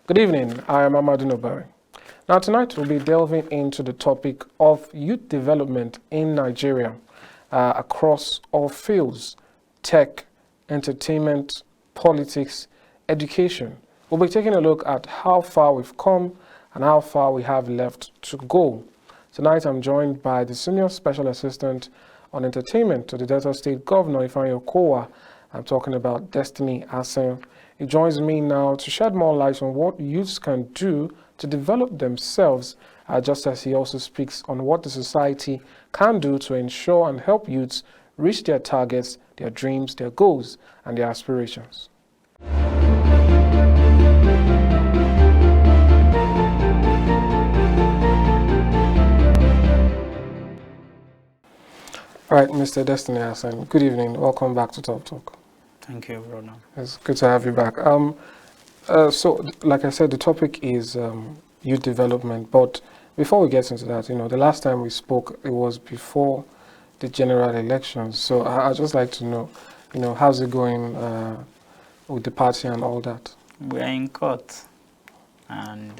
Good evening, I am Amadin. Now tonight we'll be delving into the topic of youth development in Nigeria across all fields: tech, entertainment, politics, education. We'll be taking a look at how far we've come and how far we have left to go. Tonight I'm joined by the Senior Special Assistant on Entertainment to the Delta State Governor, Ifeanyi Okowa. I'm talking about Destiny Asen. He joins me now to shed more light on what youths can do to develop themselves, just as he also speaks on what the society can do to ensure and help youths reach their targets, their dreams, their goals, and their aspirations. All right, Mr. Destiny Asen, good evening. Welcome back to Top Talk. Thank you, Bruno. It's good to have you back. So, like I said, the topic is youth development. But before we get into that, the last time we spoke, it was before the general elections. So I'd just like to know, how's it going with the party and all that? We are in court, and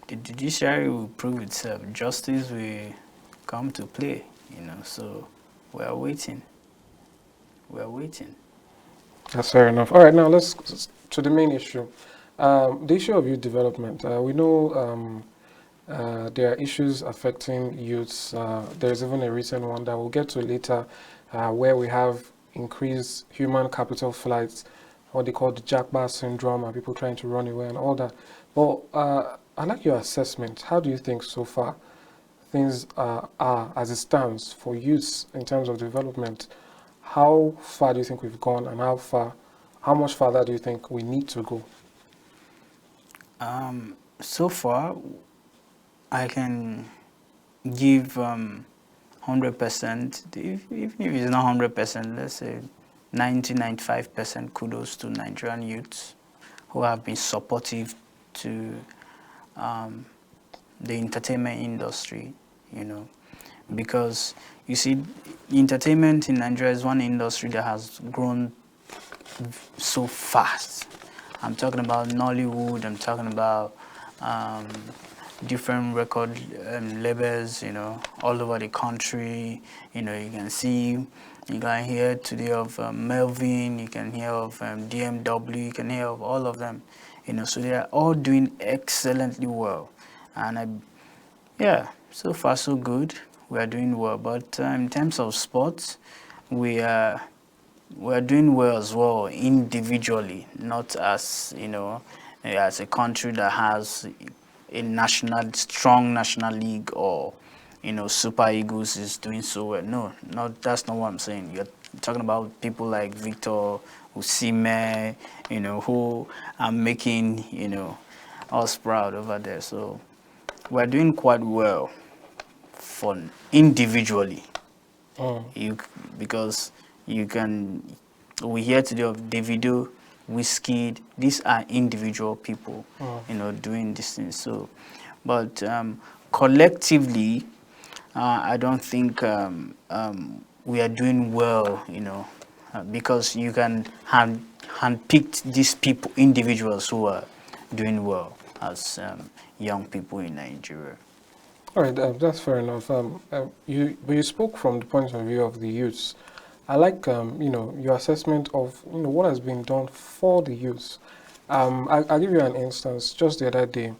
the judiciary will prove itself. Justice will come to play, so we are waiting. We are waiting. That's fair enough. All right, now let's to the main issue. The issue of youth development. We know there are issues affecting youths. There's even a recent one that we'll get to later, where we have increased human capital flights, what they call the Jackpot syndrome, and people trying to run away and all that. But I'd like your assessment. How do you think so far things are as it stands for youths in terms of development? How far do you think we've gone, and how much farther do you think we need to go? So far, I can give 100%, even if it's not 100%, let's say 90-95% kudos to Nigerian youths who have been supportive to the entertainment industry, because you see, entertainment in Nigeria is one industry that has grown so fast. I'm talking about Nollywood, I'm talking about different record labels, all over the country. You can hear today of Melvin, you can hear of DMW, you can hear of all of them. So they are all doing excellently well. And so far so good. We are doing well, but in terms of sports, we are doing well as well individually, not as as a country that has a strong national league, or Super Eagles is doing so well. No, that's not what I'm saying. You're talking about people like Victor Osimhen, who are making us proud over there. So we're doing quite well for individually. Because we hear today of Davido, Wizkid. These are individual people, doing these things. So, but collectively, I don't think we are doing well, because you can handpick these people, individuals who are doing well as young people in Nigeria. All right, that's fair enough. You spoke from the point of view of the youths. I like your assessment of what has been done for the youths. I'll give you an instance. Just the other day,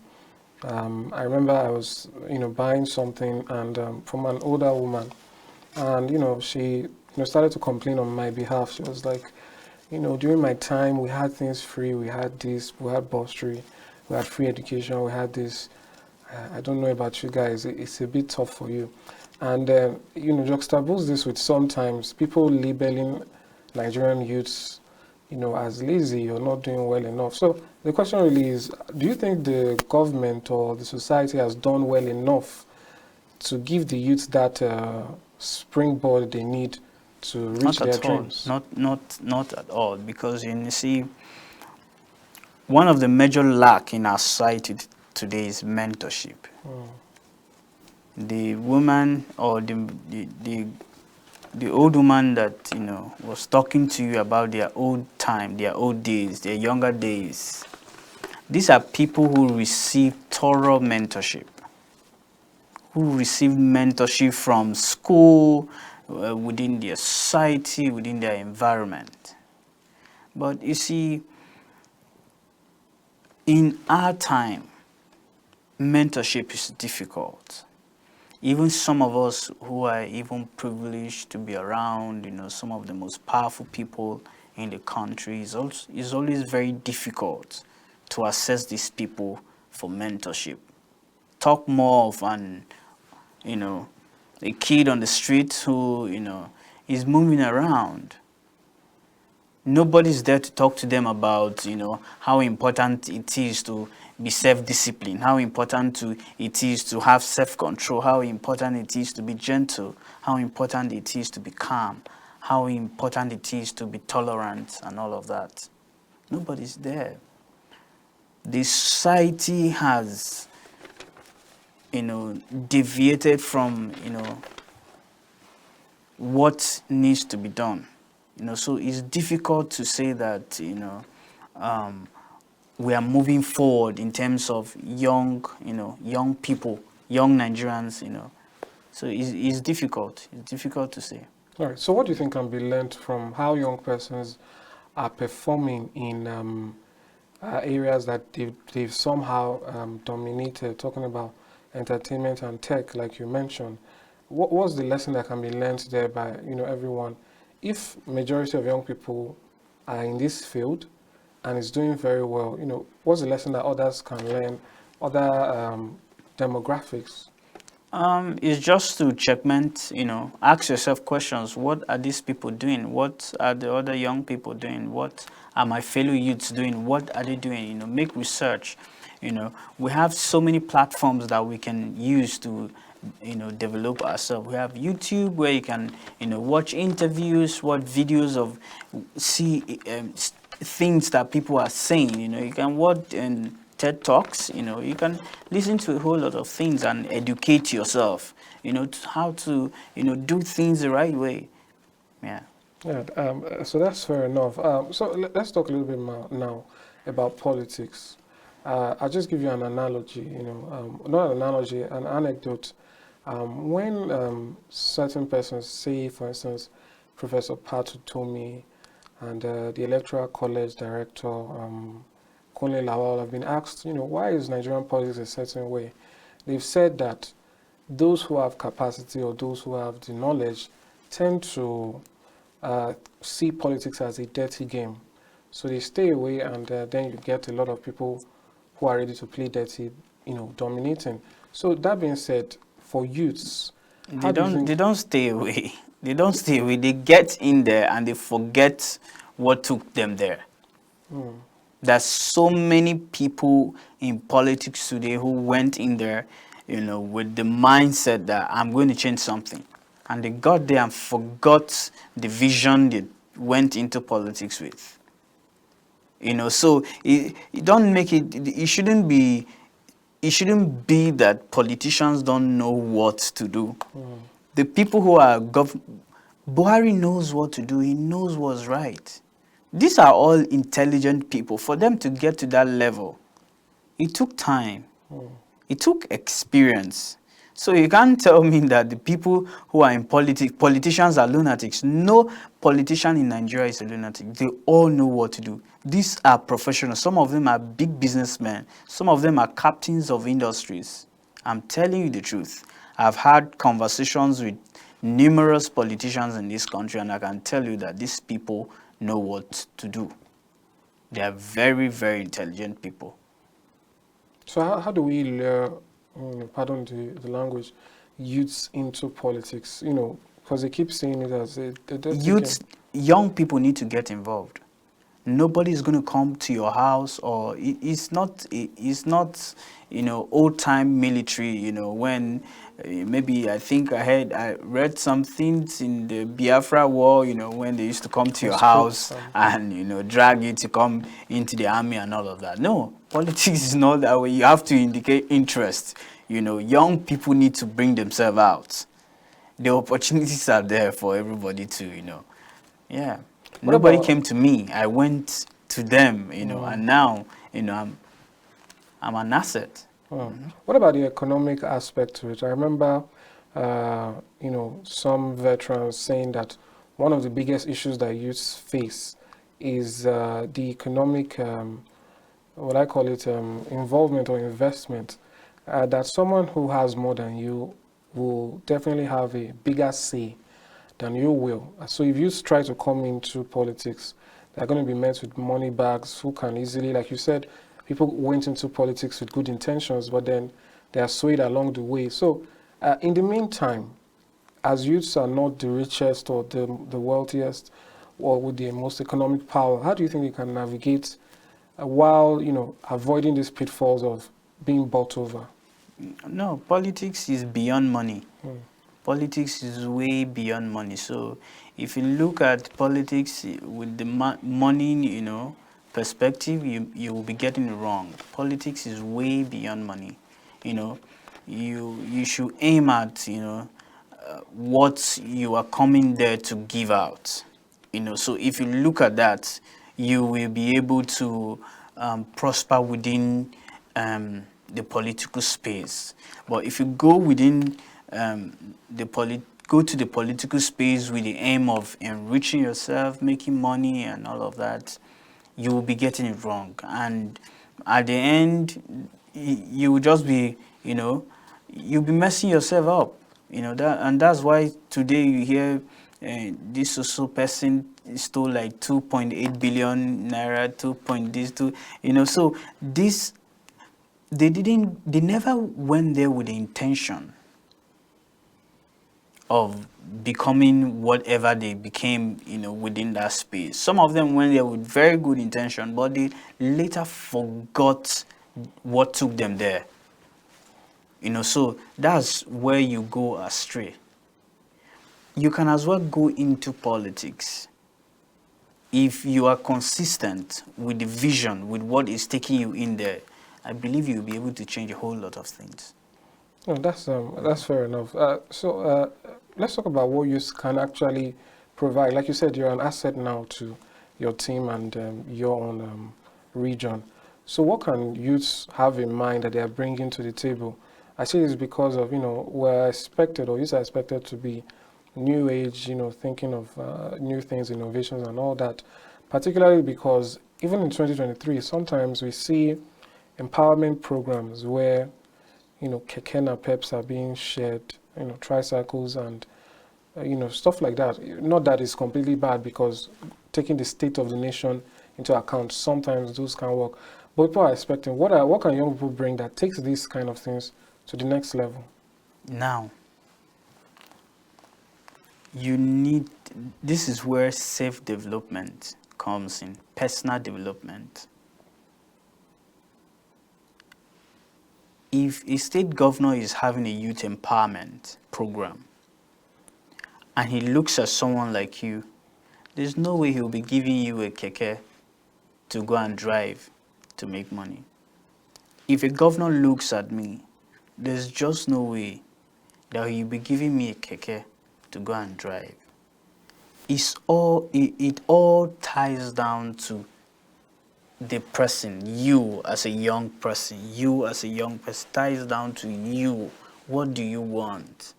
I remember I was buying something and from an older woman, and she started to complain on my behalf. She was like, during my time we had things free. We had this. We had bursary. We had free education. We had this. I don't know about you guys. It's a bit tough for you. And, juxtapose this with sometimes people labeling Nigerian youths, as lazy or not doing well enough. So the question really is, do you think the government or the society has done well enough to give the youths that springboard they need to reach their dreams? Not at all. Because you see, one of the major lack in our society today is mentorship. The woman or the the old woman that, was talking to you about their old time, their old days, their younger days, these are people who receive thorough mentorship, who receive mentorship from school, within their society, within their environment. But you see, in our time, mentorship is difficult. Even some of us who are even privileged to be around, some of the most powerful people in the country, is always very difficult to assess these people for mentorship. Talk more of a kid on the street who, is moving around. Nobody's there to talk to them about, how important it is to be self-disciplined, how important it is to have self-control, how important it is to be gentle, how important it is to be calm, how important it is to be tolerant and all of that. Nobody's there. The society has, deviated from, what needs to be done. So it's difficult to say that, we are moving forward in terms of young people, young Nigerians, So it's difficult. It's difficult to say. All right. So what do you think can be learned from how young persons are performing in areas that they've somehow dominated, talking about entertainment and tech, like you mentioned? What's the lesson that can be learned there by, everyone? If majority of young people are in this field and is doing very well, what's the lesson that others can learn, other demographics? It's just to checkmate, ask yourself questions. What are these people doing? What are the other young people doing? What are my fellow youths doing? What are they doing? Make research. We have so many platforms that we can use to, develop ourselves. We have YouTube where you can, watch interviews, watch videos of, see things that people are saying. You can watch TED Talks. You can listen to a whole lot of things and educate yourself. How to, do things the right way. Yeah. Yeah. So that's fair enough. So let's talk a little bit more now about politics. I'll just give you an analogy. Not an analogy, an anecdote. When certain persons, say for instance, Professor Patu Tomi and the Electoral College Director, Kunle Lawal, have been asked, why is Nigerian politics a certain way? They've said that those who have capacity or those who have the knowledge tend to see politics as a dirty game. So they stay away, and then you get a lot of people who are ready to play dirty, dominating. So that being said, for youths, They don't stay away. They don't stay away. They get in there and they forget what took them there. There's so many people in politics today who went in there, with the mindset that I'm going to change something. And they got there and forgot the vision they went into politics with. So it don't make it, it shouldn't be that politicians don't know what to do. The people who are Buhari knows what to do. He knows what's right. These are all intelligent people. For them to get to that level, it took time. It took experience. So you can't tell me that the people who are in politics, politicians are lunatics. No politician in Nigeria is a lunatic. They all know what to do. These are professionals. Some of them are big businessmen. Some of them are captains of industries. I'm telling you the truth. I've had conversations with numerous politicians in this country, and I can tell you that these people know what to do. They are very, very intelligent people. So how do we lure, pardon the language, youths into politics? Because they keep saying it as a dirty Youths, game. young people need to get involved. Nobody's going to come to your house, or it's not old time military, when maybe I read some things in the Biafra war, when they used to come to your house and drag you to come into the army and all of that. No, politics is not that way. You have to indicate interest. Young people need to bring themselves out. the opportunities are there for everybody to, yeah. What Nobody about came to me. I went to them, mm, and now, I'm an asset. mm. What about the economic aspect to it? I remember, some veterans saying that one of the biggest issues that youths face is the economic, what I call it, involvement or investment. That someone who has more than you will definitely have a bigger say than you will. So if you try to come into politics, they're going to be met with money bags who can easily, like you said, people went into politics with good intentions, but then they are swayed along the way. So in the meantime, as youths are not the richest or the wealthiest or with the most economic power, how do you think they can navigate while, avoiding these pitfalls of being bought over? No, politics is beyond money. Mm. Politics is way beyond money. So if you look at politics with the money, perspective, you will be getting it wrong. Politics is way beyond money. You know, you should aim at what you are coming there to give out. So if you look at that, you will be able to prosper within the political space. But if you go within go to the political space with the aim of enriching yourself, making money, and all of that, you will be getting it wrong. And at the end, you will just be, you'll be messing yourself up. And that's why today you hear this social person stole like 2.8 billion naira, 2 point this, 2, so this, they never went there with the intention of becoming whatever they became, within that space. Some of them went there with very good intention, but they later forgot what took them there. So that's where you go astray. You can as well go into politics if you are consistent with the vision, with what is taking you in there. I believe you'll be able to change a whole lot of things. No, that's fair enough. Let's talk about what you can actually provide. Like you said, you're an asset now to your team and your own region. So what can youths have in mind that they are bringing to the table? I say this because of, we're expected, or youths are expected to be new age, thinking of new things, innovations and all that, particularly because even in 2023, sometimes we see empowerment programs where keke napeps are being shared, tricycles and, stuff like that. Not that it's completely bad because taking the state of the nation into account, sometimes those can work. But people are expecting, what can young people bring that takes these kind of things to the next level? Now, this is where self-development comes in, personal development. If a state governor is having a youth empowerment program and he looks at someone like you, there's no way he'll be giving you a keke to go and drive to make money. If a governor looks at me, there's just no way that he'll be giving me a keke to go and drive. It all ties down to the person, you as a young person, ties down to you. What do you want?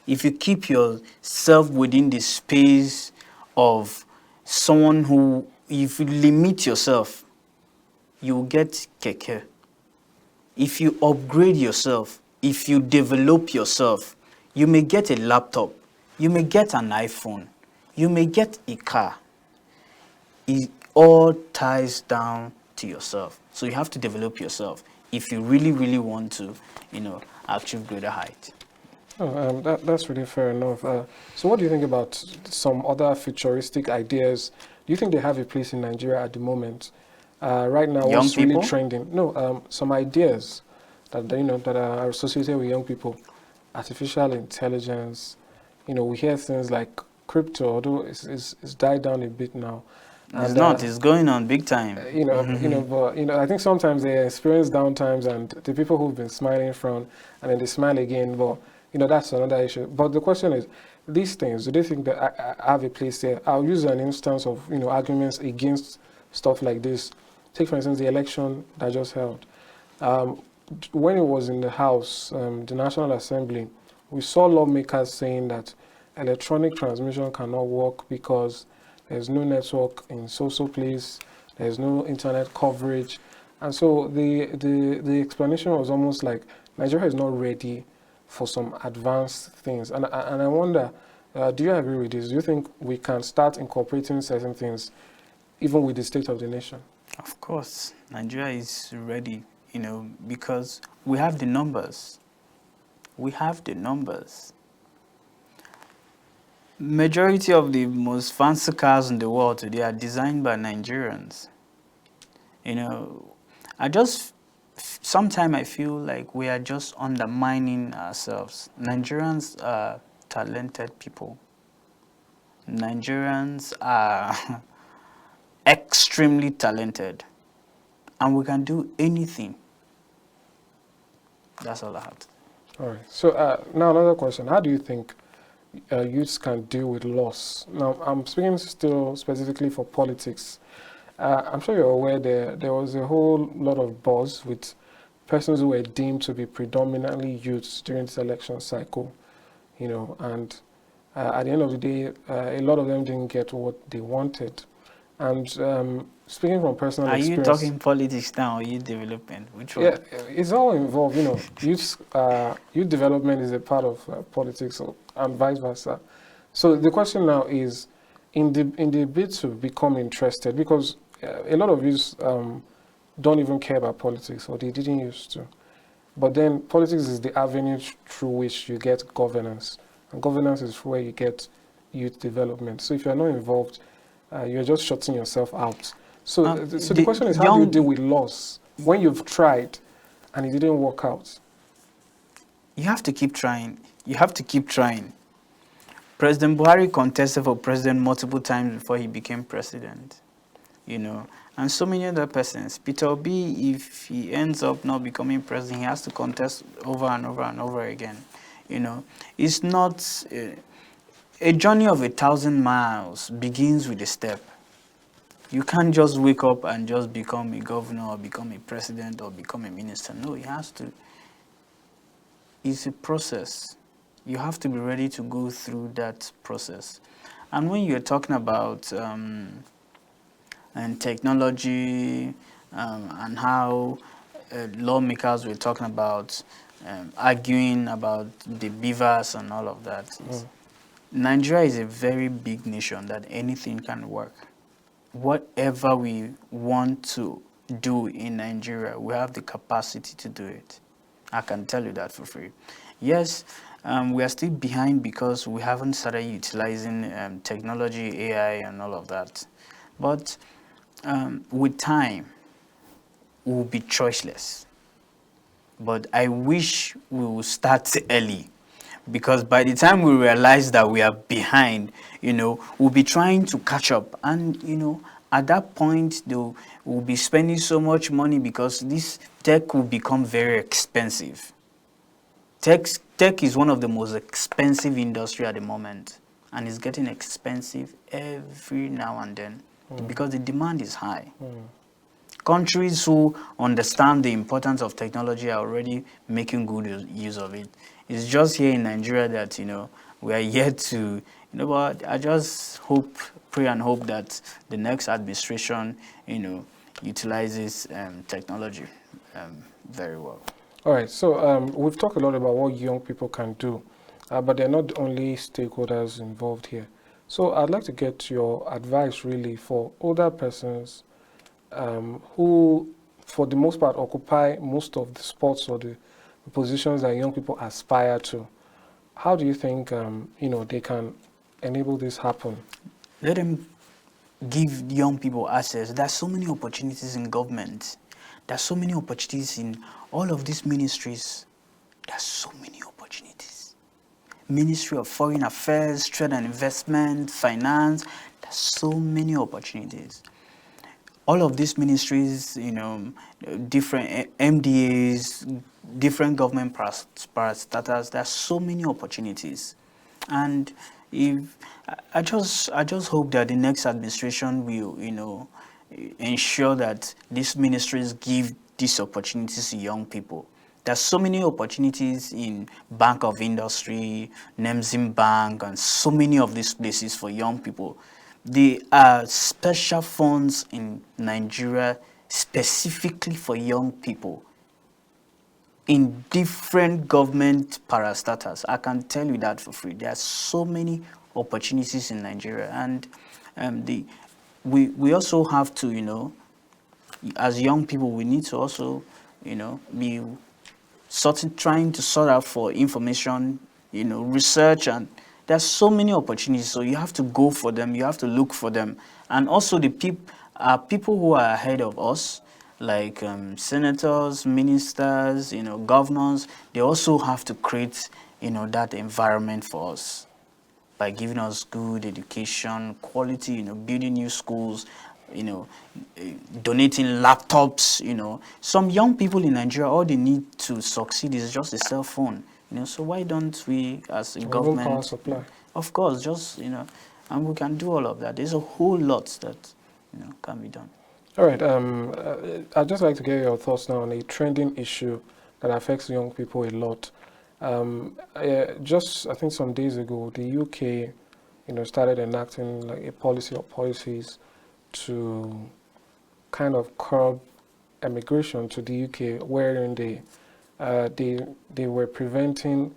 If you keep yourself within the space of someone who, if you limit yourself, you will get keke. If you upgrade yourself, if you develop yourself, you may get a laptop, you may get an iPhone, you may get a car. It all ties down to yourself. So you have to develop yourself if you really, really want to, achieve greater height. Oh, that's really fair enough. So what do you think about some other futuristic ideas? Do you think they have a place in Nigeria at the moment? Right now, Young what's really people? trending? No, some ideas that that are associated with young people. Artificial intelligence. We hear things like crypto, although it's died down a bit now. It's And not. It's going on big time. but I think sometimes they experience downtimes, and the people who've been smiling frown, and then they smile again. But that's another issue. But the question is, these things, do they think that I have a place there? I'll use an instance of, arguments against stuff like this. Take, for instance, the election that just held. Um, when it was in the House, the National Assembly, we saw lawmakers saying that electronic transmission cannot work because there's no network in so-so place, there's no internet coverage. And so the explanation was almost like Nigeria is not ready for some advanced things. And I wonder, do you agree with this? Do you think we can start incorporating certain things even with the state of the nation? Of course, Nigeria is ready, because we have the numbers. We have the numbers. Majority of the most fancy cars in the world today are designed by Nigerians. Sometimes I feel like we are just undermining ourselves. Nigerians are talented people. Nigerians are extremely talented, and we can do anything. That's all I have to say. All right. So now another question. How do you think youths can deal with loss? Now, I'm speaking still specifically for politics. I'm sure you're aware there was a whole lot of buzz with persons who were deemed to be predominantly youths during this election cycle, and at the end of the day, a lot of them didn't get what they wanted. And speaking from personal experience... Are you talking politics now or youth development? Which one? Yeah, it's all involved. Youth development is a part of politics, and vice versa. So the question now is, in the bid to become interested, because a lot of youths don't even care about politics, or they didn't used to. But then politics is the avenue through which you get governance, and governance is where you get youth development. So if you're not involved, you're just shutting yourself out. So the question is, how do you deal with loss when you've tried and it didn't work out? You have to keep trying. You have to keep trying. President Buhari contested for president multiple times before he became president, and so many other persons. Peter Obi, if he ends up not becoming president, he has to contest over and over and over again. It's not a journey of 1,000 miles begins with a step. You can't just wake up and just become a governor or become a president or become a minister. No, it has to. It's a process. You have to be ready to go through that process. And when you're talking about and technology and how lawmakers were talking about arguing about the beavers and all of that, Nigeria is a very big nation that anything can work. Whatever we want to do in Nigeria, we have the capacity to do it. I can tell you that for free. Yes, we are still behind because we haven't started utilizing technology, AI, and all of that. But with time, we'll be choiceless. But I wish we will start early, because by the time we realize that we are behind, we'll be trying to catch up. And, at that point, we'll be spending so much money because this tech will become very expensive. Tech is one of the most expensive industry at the moment, and it's getting expensive every now and then because the demand is high. Countries who understand the importance of technology are already making good use of it. It's just here in Nigeria that, we are yet to, but I just pray and hope that the next administration, utilizes technology very well. All right, so we've talked a lot about what young people can do, but they're not the only stakeholders involved here. So I'd like to get your advice really for older persons who, for the most part, occupy most of the spots or the positions that young people aspire to. How do you think, they can enable this happen? Let them give young people access. There's so many opportunities in government. There's so many opportunities in all of these ministries. There's so many opportunities. Ministry of Foreign Affairs, Trade and Investment, Finance. There's so many opportunities. all of these ministries, different MDAs, different government parastatals, there are so many opportunities. And if I just hope that the next administration will, ensure that these ministries give these opportunities to young people. There's so many opportunities in Bank of Industry, Nemzim Bank, and so many of these places for young people. There are special funds in Nigeria specifically for young people in different government parastatals. I can tell you that for free. There are so many opportunities in Nigeria, and we also have to, as young people, we need to also, be trying to sort out for information, research, and there's so many opportunities. So you have to go for them. You have to look for them, and also the people who are ahead of us, like senators, ministers, governors. They also have to create, that environment for us by giving us good education, quality, building new schools, donating laptops. Some young people in Nigeria, all they need to succeed is just a cell phone. So why don't we, as a Even government, power supply. of course, just and we can do all of that. There's a whole lot that can be done. All right. I'd just like to get your thoughts now on a trending issue that affects young people a lot. Just I think some days ago, the UK, started enacting like a policy or policies to kind of curb immigration to the UK, wherein they were preventing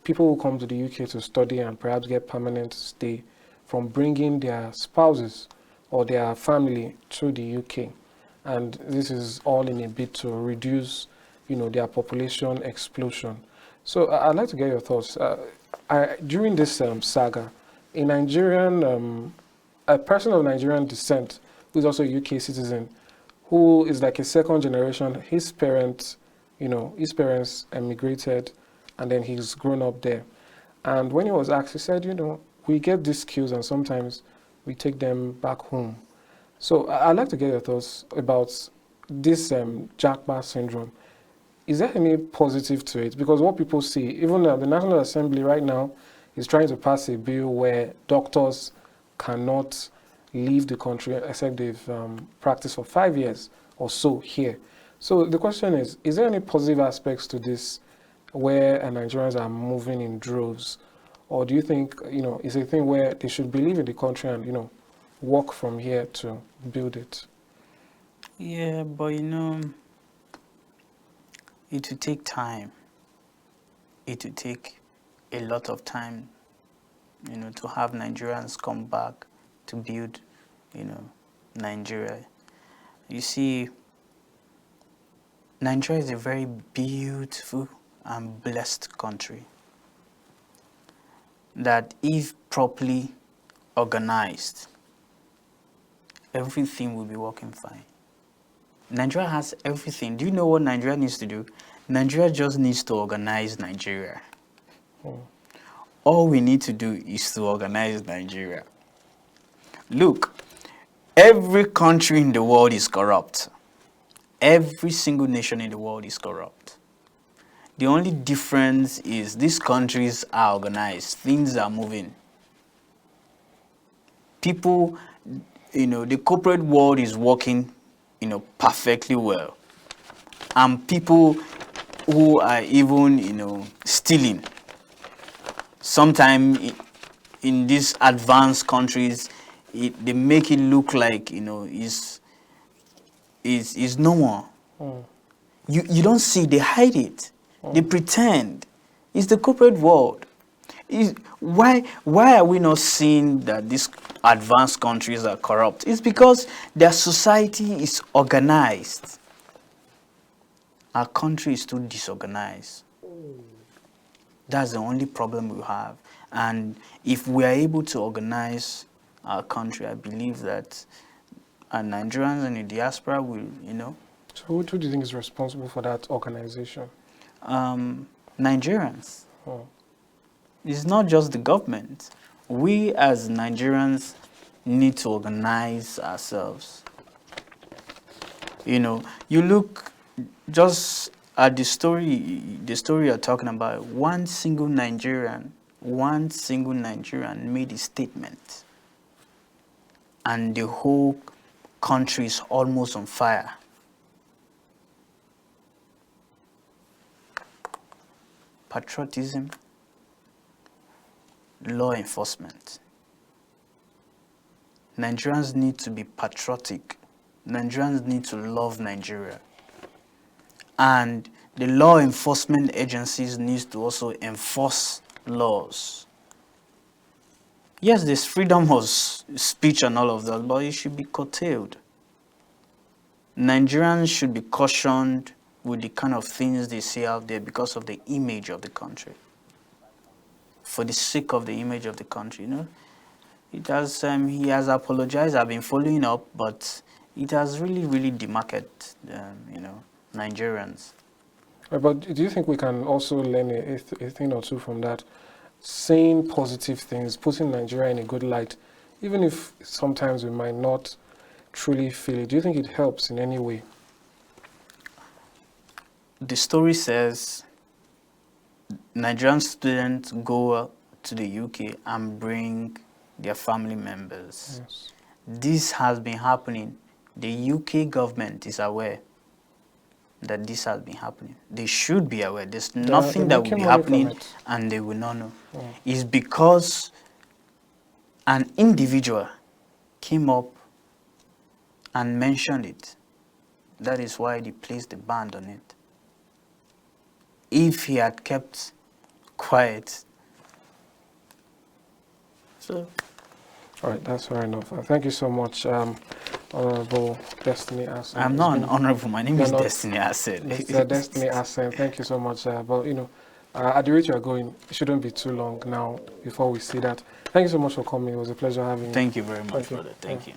people who come to the UK to study and perhaps get permanent stay from bringing their spouses or their family to the UK. And this is all in a bid to reduce, their population explosion. So I'd like to get your thoughts. During this saga, a person of Nigerian descent, who is also a UK citizen, who is like a second generation, his parents emigrated, and then he's grown up there. And when he was asked, he said, we get these skills and sometimes we take them back home. So I'd like to get your thoughts about this Jackpot syndrome. Is there any positive to it? Because what people see, even the National Assembly right now is trying to pass a bill where doctors cannot leave the country except they've practiced for 5 years or so here. So the question is there any positive aspects to this where Nigerians are moving in droves? Or do you think, it's a thing where they should believe in the country and, work from here to build it? Yeah, but it will take time. It will take a lot of time, to have Nigerians come back to build, Nigeria. You see, Nigeria is a very beautiful and blessed country that, if properly organized, everything will be working fine. Nigeria has everything. Do you know what Nigeria needs to do? Nigeria just needs to organize Nigeria. All we need to do is to organize Nigeria. Look, every country in the world is corrupt. Every single nation in the world is corrupt. The only difference is these countries are organized. Things are moving. People, the corporate world is working, perfectly well. And people who are even, stealing. Sometimes in these advanced countries, they make it look like, is normal. You don't see, they hide it. They pretend. It's the corporate world. Why are we not seeing that these advanced countries are corrupt? It's because their society is organized. Our country is too disorganized. That's the only problem we have. And if we are able to organize our country, I believe that our Nigerians and the diaspora will, So who do you think is responsible for that organization? Nigerians. Oh. It's not just the government. We as Nigerians need to organize ourselves. You know, you look just at the story you're talking about. One single Nigerian made a statement, and the whole country is almost on fire. Patriotism, law enforcement. Nigerians need to be patriotic. Nigerians need to love Nigeria. And the law enforcement agencies need to also enforce laws. Yes, there's freedom of speech and all of that, but it should be curtailed. Nigerians should be cautioned with the kind of things they say out there because of the image of the country. For the sake of the image of the country, you know. It has, he has apologized, I've been following up, but it has really, really demarcated, you know, Nigerians. But do you think we can also learn a thing or two from that? Saying positive things, putting Nigeria in a good light, even if sometimes we might not truly feel it. Do you think it helps in any way? The story says Nigerian students go to the UK and bring their family members. Yes. This has been happening. The UK government is aware that this has been happening. They should be aware. There's nothing that will be happening and they will not know. It's because an individual came up and mentioned it. That is why they placed the ban on it. If he had kept quiet. So. All right, that's fair enough. Thank you so much, Honorable Destiny Asen. I'm not an honorable. My name is Destiny Asen. Mr. Destiny Asen, thank you so much. But you know, at the rate you are going, it shouldn't be too long now before we see that. Thank you so much for coming. It was a pleasure having you. Thank you very much, brother. Thank you.